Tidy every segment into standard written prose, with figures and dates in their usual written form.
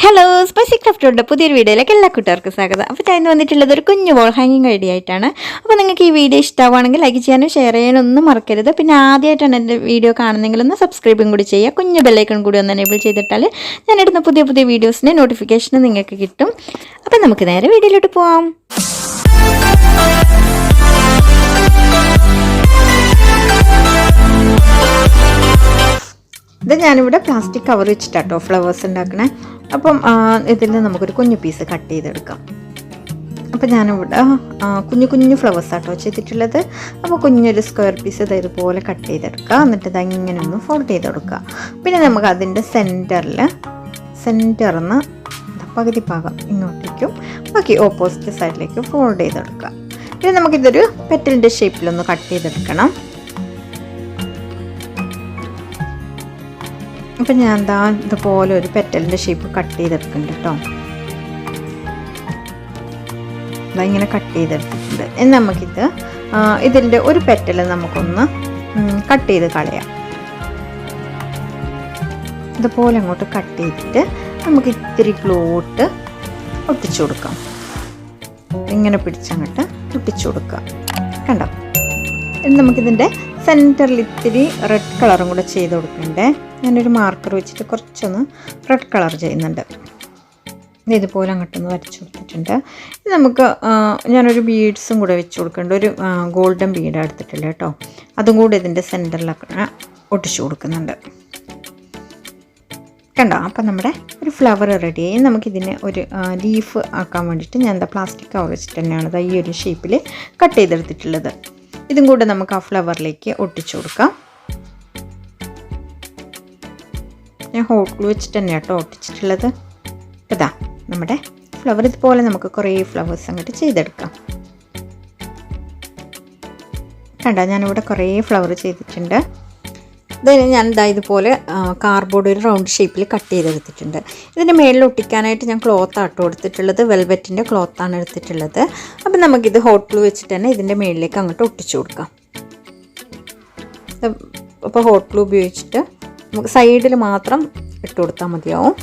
Hello spicy ക്രാഫ്റ്റോടെ പുതിയൊരു വീഡിയോയിലേക്ക് എല്ലാ കൂട്ടുകാർക്കും സ്വാഗതം. അപ്പോൾ ഞാൻ ഇന്ന് വന്നിട്ടുള്ളത് ഒരു കുഞ്ഞു വോൾ ഹാങ്ങിങ് ഐഡിയ ആയിട്ടാണ്. അപ്പോൾ നിങ്ങൾക്ക് ഈ വീഡിയോ ഇഷ്ടമാണെങ്കിൽ ലൈക്ക് ചെയ്യാനും ഷെയർ ചെയ്യാനും ഒന്നും മറക്കരുത്. പിന്നെ ആദ്യമായിട്ടാണ് എൻ്റെ വീഡിയോ കാണുന്നെങ്കിൽ ഒന്ന് സബ്സ്ക്രൈബും കൂടി ചെയ്യുക. കുഞ്ഞു ബെല്ലൈക്കൺ കൂടി ഒന്ന് എനേബിൾ ചെയ്തിട്ടാൽ ഞാനിടുന്ന പുതിയ പുതിയ വീഡിയോസിൻ്റെ നോട്ടിഫിക്കേഷൻ നിങ്ങൾക്ക് കിട്ടും. അപ്പോൾ നമുക്ക് നേരെ വീഡിയോയിലോട്ട് പോവാം. ഇത് ഞാനിവിടെ പ്ലാസ്റ്റിക് കവർ വെച്ചിട്ടാട്ടോ ഫ്ലവേഴ്സ് ഉണ്ടാക്കണേ. അപ്പം ഇതിൽ നിന്ന് നമുക്കൊരു കുഞ്ഞു പീസ് കട്ട് ചെയ്തെടുക്കാം. അപ്പം ഞാനിവിടെ കുഞ്ഞു കുഞ്ഞു ഫ്ലവേഴ്സ് ആട്ടോ ചെയ്തിട്ടുള്ളത്. അപ്പോൾ കുഞ്ഞൊരു സ്ക്വയർ പീസ് ഇതുപോലെ കട്ട് ചെയ്തെടുക്കുക. എന്നിട്ട് ഇത് ഇങ്ങനെ ഒന്ന് ഫോൾഡ് ചെയ്തെടുക്കുക. പിന്നെ നമുക്ക് അതിൻ്റെ സെൻറ്ററിന്ന് പകുതി ഭാഗം ഇങ്ങോട്ടേക്കും ബാക്കി ഓപ്പോസിറ്റ് സൈഡിലേക്ക് ഫോൾഡ് ചെയ്തെടുക്കുക. പിന്നെ നമുക്കിതൊരു പെറ്റലിൻ്റെ ഷേപ്പിലൊന്ന് കട്ട് ചെയ്തെടുക്കണം. അപ്പം ഞാൻ എന്താ ഇതുപോലെ ഒരു പെറ്റലിൻ്റെ ഷേപ്പ് കട്ട് ചെയ്തെടുക്കുന്നുണ്ട് കേട്ടോ. ഇങ്ങനെ കട്ട് ചെയ്തെടുത്തിട്ടുണ്ട്. ഇനി നമുക്കിത് ഇതിൻ്റെ ഒരു പെറ്റൽ നമുക്കൊന്ന് കട്ട് ചെയ്ത് കളയാം. ഇതുപോലെ അങ്ങോട്ട് കട്ട് ചെയ്തിട്ട് നമുക്ക് ഇത്തിരി ഗ്ലൂട്ട് ഒട്ടിച്ചു കൊടുക്കാം. ഇങ്ങനെ പിടിച്ചങ്ങോട്ട് ഒട്ടിച്ചു കൊടുക്കാം. കണ്ടോ? ഇനി നമുക്കിതിൻ്റെ സെൻറ്ററിൽ ഇത്തിരി റെഡ് കളറും കൂടെ ചെയ്ത് കൊടുക്കണ്ടേ. ഞാനൊരു മാർക്കർ വെച്ചിട്ട് കുറച്ചൊന്ന് റെഡ് കളർ ചെയ്യുന്നുണ്ട്. ഇതുപോലെ അങ്ങോട്ടൊന്ന് വരച്ചു കൊടുത്തിട്ടുണ്ട്. നമുക്ക് ഞാനൊരു ബീഡ്സും കൂടെ വെച്ച് കൊടുക്കുന്നുണ്ട്. ഒരു ഗോൾഡൻ ബീഡ് എടുത്തിട്ടില്ല കേട്ടോ. അതും കൂടെ ഇതിൻ്റെ സെൻറ്ററിലൊക്കെ ഒട്ടിച്ചു കൊടുക്കുന്നുണ്ട്. കണ്ടോ? അപ്പം നമ്മുടെ ഒരു ഫ്ലവർ റെഡിയായി. നമുക്കിതിനെ ഒരു ലീഫ് ആക്കാൻ വേണ്ടിയിട്ട് ഞാൻ എന്താ പ്ലാസ്റ്റിക് കവർ വെച്ചിട്ട് തന്നെയാണ് ഈ ഒരു ഷേപ്പിൽ കട്ട് ചെയ്തെടുത്തിട്ടുള്ളത്. ഇതും കൂടെ നമുക്ക് ആ ഫ്ലവറിലേക്ക് ഒട്ടിച്ചു കൊടുക്കാം. ഞാൻ ഹോട്ട് ഗ്ലൂ വെച്ചിട്ട് തന്നെയാണ് കേട്ടോ ഒട്ടിച്ചിട്ടുള്ളത്. ഇതാ നമ്മുടെ ഫ്ലവർ. ഇതുപോലെ നമുക്ക് കുറേ ഫ്ലവേഴ്സ് അങ്ങോട്ട് ചെയ്തെടുക്കാം. കണ്ടോ? ഞാനിവിടെ കുറേ ഫ്ലവർ ചെയ്തിട്ടുണ്ട്. ഇതിന് ഞാൻ ഇതുപോലെ കാർഡ്ബോർഡ് ഒരു റൗണ്ട് ഷേപ്പിൽ കട്ട് ചെയ്തെടുത്തിട്ടുണ്ട്. ഇതിൻ്റെ മേളിൽ ഒട്ടിക്കാനായിട്ട് ഞാൻ ക്ലോത്ത് ആട്ടോ എടുത്തിട്ടുള്ളത്. വെൽവെറ്റിൻ്റെ ക്ലോത്താണ് എടുത്തിട്ടുള്ളത്. അപ്പം നമുക്കിത് ഹോട്ട് ഗ്ലൂ വെച്ചിട്ട് തന്നെ ഇതിൻ്റെ മേളിലേക്ക് അങ്ങോട്ട് ഒട്ടിച്ചു കൊടുക്കാം. അപ്പോൾ ഹോട്ട് ഗ്ലൂ ഉപയോഗിച്ചിട്ട് നമുക്ക് സൈഡിൽ മാത്രം ഇട്ട് കൊടുത്താൽ മതിയാവും.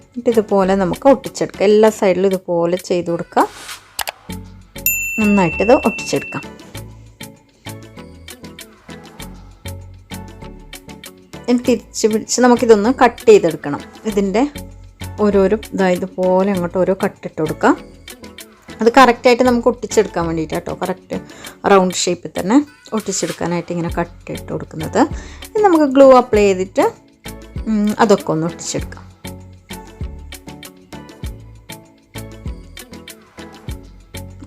എന്നിട്ട് ഇതുപോലെ നമുക്ക് ഒട്ടിച്ചെടുക്കാം. എല്ലാ സൈഡിലും ഇതുപോലെ ചെയ്ത് കൊടുക്കുക. നന്നായിട്ടിത് ഒട്ടിച്ചെടുക്കാം. തിരിച്ച് പിടിച്ച് നമുക്കിതൊന്ന് കട്ട് ചെയ്തെടുക്കണം. ഇതിൻ്റെ ഓരോരോ ഇതുപോലെ അങ്ങോട്ട് ഓരോ കട്ടിട്ട് കൊടുക്കാം. അത് കറക്റ്റായിട്ട് നമുക്ക് ഒട്ടിച്ചെടുക്കാൻ വേണ്ടിയിട്ട് കേട്ടോ. കറക്റ്റ് റൗണ്ട് ഷേപ്പിൽ തന്നെ ഒട്ടിച്ചെടുക്കാനായിട്ട് ഇങ്ങനെ കട്ടിട്ട് കൊടുക്കുന്നത്. നമുക്ക് ഗ്ലൂ അപ്ലൈ ചെയ്തിട്ട് അതൊക്കെ ഒന്ന് ഒട്ടിച്ചെടുക്കാം.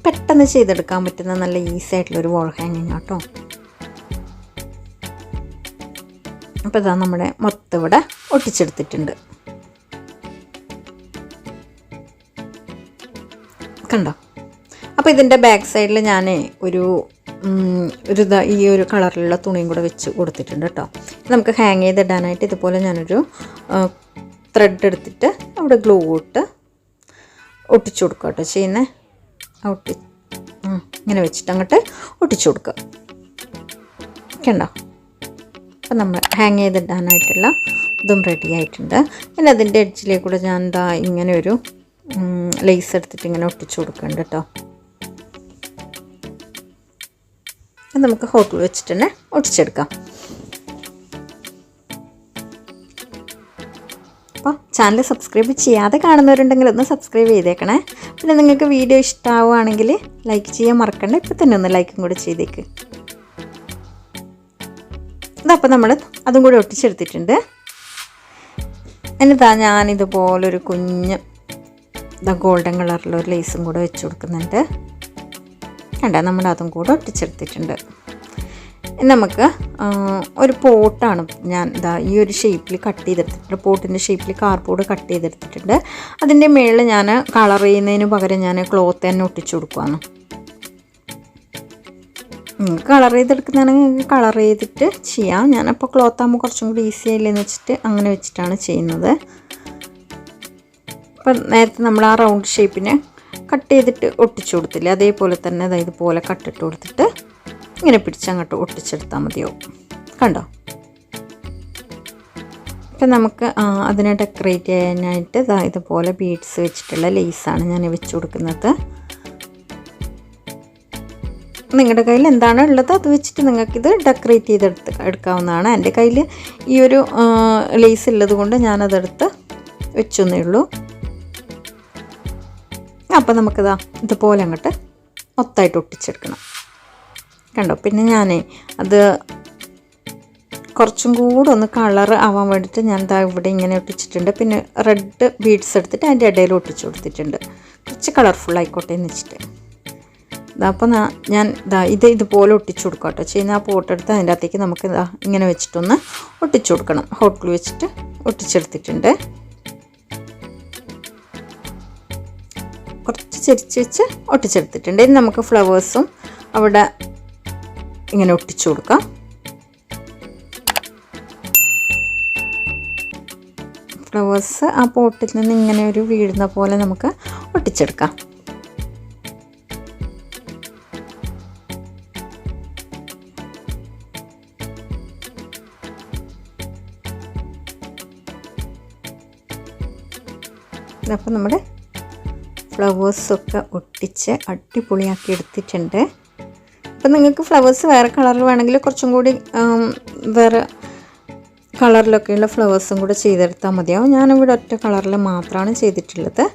പെട്ടെന്ന് ചെയ്തെടുക്കാൻ പറ്റുന്ന നല്ല ഈസി ആയിട്ടുള്ളൊരു വോൾ ഹാങ്ങിങ് കേട്ടോ. അപ്പോൾ ഇതാ നമ്മുടെ മൊത്തം ഇവിടെ ഒട്ടിച്ചെടുത്തിട്ടുണ്ട്. കണ്ടോ? അപ്പോൾ ഇതിൻ്റെ ബാക്ക് സൈഡിൽ ഞാൻ ഈ ഒരു കളറിലുള്ള തുണിയും കൂടെ വെച്ച് കൊടുത്തിട്ടുണ്ട് കേട്ടോ. നമുക്ക് ഹാങ് ചെയ്തിടാനായിട്ട് ഇതുപോലെ ഞാനൊരു ത്രെഡ് എടുത്തിട്ട് അവിടെ ഗ്ലൂ ഇട്ട് ഒട്ടിച്ചു കൊടുക്കുക കേട്ടോ ചെയ്യുന്നത്. ഇങ്ങനെ വെച്ചിട്ട് അങ്ങോട്ട് ഒട്ടിച്ചു കൊടുക്കുക. കണ്ടോ? അപ്പം നമ്മൾ ഹാങ് ചെയ്തിടാനായിട്ടുള്ള ഇതും റെഡി ആയിട്ടുണ്ട്. പിന്നെ അതിൻ്റെ എഡ്ജിലേക്ക് കൂടെ ഞാൻ ഇങ്ങനെ ഒരു ലേസ് എടുത്തിട്ട് ഇങ്ങനെ ഒട്ടിച്ചു കൊടുക്കുന്നുണ്ട് കേട്ടോ. നമുക്ക് ഹോട്ട് ഗ്ലൂ വെച്ചിട്ട് തന്നെ ഒട്ടിച്ചെടുക്കാം. അപ്പോൾ ചാനൽ സബ്സ്ക്രൈബ് ചെയ്യാതെ കാണുന്നവരുണ്ടെങ്കിൽ ഒന്ന് സബ്സ്ക്രൈബ് ചെയ്തേക്കണേ. പിന്നെ നിങ്ങൾക്ക് വീഡിയോ ഇഷ്ടമാവുകയാണെങ്കിൽ ലൈക്ക് ചെയ്യാൻ മറക്കണ്ട. ഇപ്പോൾ തന്നെ ഒന്ന് ലൈക്കും കൂടെ ചെയ്തേക്ക്. ഇതപ്പോൾ നമ്മൾ അതും കൂടി ഒട്ടിച്ചെടുത്തിട്ടുണ്ട്. എന്നിട്ടാ ഞാനിതുപോലൊരു കുഞ്ഞ് ഗോൾഡൻ കളറിലൊരു ലേസും കൂടെ വെച്ച് കൊടുക്കുന്നുണ്ട്. കണ്ട? നമ്മൾ അതും കൂടെ ഒട്ടിച്ചെടുത്തിട്ടുണ്ട്. നമുക്ക് ഒരു പോട്ടാണ് ഞാൻ ഈ ഒരു ഷേപ്പിൽ കട്ട് ചെയ്തെടുത്തിട്ടുണ്ട്. പോട്ടിൻ്റെ ഷേപ്പിൽ കാർഡ്ബോർഡ് കട്ട് ചെയ്തെടുത്തിട്ടുണ്ട്. അതിൻ്റെ മുകളിൽ ഞാൻ കളർ ചെയ്യുന്നതിന് പകരം ഞാൻ ക്ലോത്ത് തന്നെ ഒട്ടിച്ചു കൊടുക്കുകയാണ്. കളർ ചെയ്തെടുക്കുന്നതാണെങ്കിൽ കളർ ചെയ്തിട്ട് ചെയ്യാം. ഞാനപ്പോൾ ക്ലോത്ത് ആകുമ്പോൾ കുറച്ചും കൂടി ഈസി ആയില്ലെന്ന് വെച്ചിട്ട് അങ്ങനെ വെച്ചിട്ടാണ് ചെയ്യുന്നത്. അപ്പം നേരത്തെ നമ്മൾ ആ റൗണ്ട് ഷേപ്പിനെ കട്ട് ചെയ്തിട്ട് ഒട്ടിച്ചു കൊടുത്തില്ലേ, അതേപോലെ തന്നെ ഇതുപോലെ കട്ടിട്ട് കൊടുത്തിട്ട് ഇങ്ങനെ പിടിച്ചങ്ങോട്ട് ഒട്ടിച്ചെടുത്താൽ മതിയാവും. കണ്ടോ? ഇപ്പം നമുക്ക് അതിനെ ഡെക്കറേറ്റ് ചെയ്യാനായിട്ട് ഇതുപോലെ ബീഡ്സ് വെച്ചിട്ടുള്ള ലേസാണ് ഞാൻ വെച്ച് കൊടുക്കുന്നത്. നിങ്ങളുടെ കയ്യിൽ എന്താണ് ഉള്ളത് അത് വെച്ചിട്ട് നിങ്ങൾക്കിത് ഡെക്കറേറ്റ് എടുക്കാവുന്നതാണ്. എൻ്റെ കയ്യിൽ ഈ ഒരു ലേസ് ഉള്ളത് കൊണ്ട് ഞാനതെടുത്ത് വെച്ചെന്നേ ഉള്ളൂ. അപ്പോൾ നമുക്കിതാ ഇതുപോലെ അങ്ങോട്ട് മൊത്തമായിട്ട് ഒട്ടിച്ചെടുക്കണം. കണ്ടോ? പിന്നെ ഞാനേ അത് കുറച്ചും കൂടെ ഒന്ന് കളർ ആവാൻ വേണ്ടിയിട്ട് ഞാൻ ഇവിടെ ഇങ്ങനെ ഒട്ടിച്ചിട്ടുണ്ട്. പിന്നെ റെഡ് ബീഡ്സ് എടുത്തിട്ട് അതിൻ്റെ ഇടയിൽ ഒട്ടിച്ച് കൊടുത്തിട്ടുണ്ട്, കുറച്ച് കളർഫുൾ ആയിക്കോട്ടെ എന്ന് വെച്ചിട്ട്. അപ്പോൾ ഞാൻ ഇതുപോലെ ഒട്ടിച്ചു കൊടുക്കാം കേട്ടോ ചെയ്യുന്ന. ആ പോട്ടെടുത്ത് അതിൻ്റെ അകത്തേക്ക് നമുക്ക് ഇങ്ങനെ വെച്ചിട്ടൊന്ന് ഒട്ടിച്ചു കൊടുക്കണം. ഹോട്ട് ഗ്ലൂ വെച്ചിട്ട് ഒട്ടിച്ചെടുത്തിട്ടുണ്ട്. കുറച്ച് ചെരിച്ച് വെച്ച് ഒട്ടിച്ചെടുത്തിട്ടുണ്ട്. ഇനി നമുക്ക് ഫ്ലവേഴ്സും അവിടെ ഇങ്ങനെ ഒട്ടിച്ചു കൊടുക്കാം. ഫ്ലവേഴ്സ് ആ പോട്ടിൽ നിന്ന് ഇങ്ങനെ ഒരു വീഴുന്ന പോലെ നമുക്ക് ഒട്ടിച്ചെടുക്കാം. അപ്പോൾ നമ്മുടെ ഫ്ലവേഴ്സൊക്കെ ഒട്ടിച്ച് അടിപൊളിയാക്കി എടുത്തിട്ടുണ്ട്. അപ്പം നിങ്ങൾക്ക് ഫ്ലവേഴ്സ് വേറെ കളറിൽ വേണമെങ്കിൽ കുറച്ചും കൂടി വേറെ കളറിലൊക്കെയുള്ള ഫ്ലവേഴ്സും കൂടെ ചെയ്തെടുത്താൽ മതിയാവും. ഞാനിവിടെ ഒറ്റ കളറിൽ മാത്രമാണ് ചെയ്തിട്ടുള്ളത്.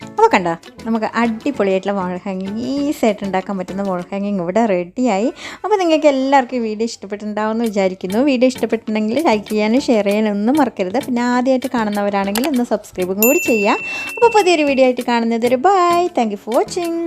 അപ്പോൾ കണ്ടോ, നമുക്ക് അടിപൊളിയായിട്ടുള്ള വാൾ ഹാങ്ങിങ് ഈസിയായിട്ട് ഉണ്ടാക്കാൻ പറ്റുന്ന വാൾ ഹാങ്ങിങ് ഇവിടെ റെഡിയായി. അപ്പോൾ നിങ്ങൾക്ക് എല്ലാവർക്കും ഈ വീഡിയോ ഇഷ്ടപ്പെട്ടിട്ടുണ്ടാവുമെന്ന് വിചാരിക്കുന്നു. വീഡിയോ ഇഷ്ടപ്പെട്ടിട്ടുണ്ടെങ്കിൽ ലൈക്ക് ചെയ്യാനും ഷെയർ ചെയ്യാനും ഒന്നും മറക്കരുത്. പിന്നെ ആദ്യമായിട്ട് കാണുന്നവരാണെങ്കിൽ ഒന്ന് സബ്സ്ക്രൈബും കൂടി ചെയ്യാം. അപ്പോൾ പുതിയൊരു വീഡിയോ ആയിട്ട് കാണുന്നത് ഒരു bye. Thank you for watching.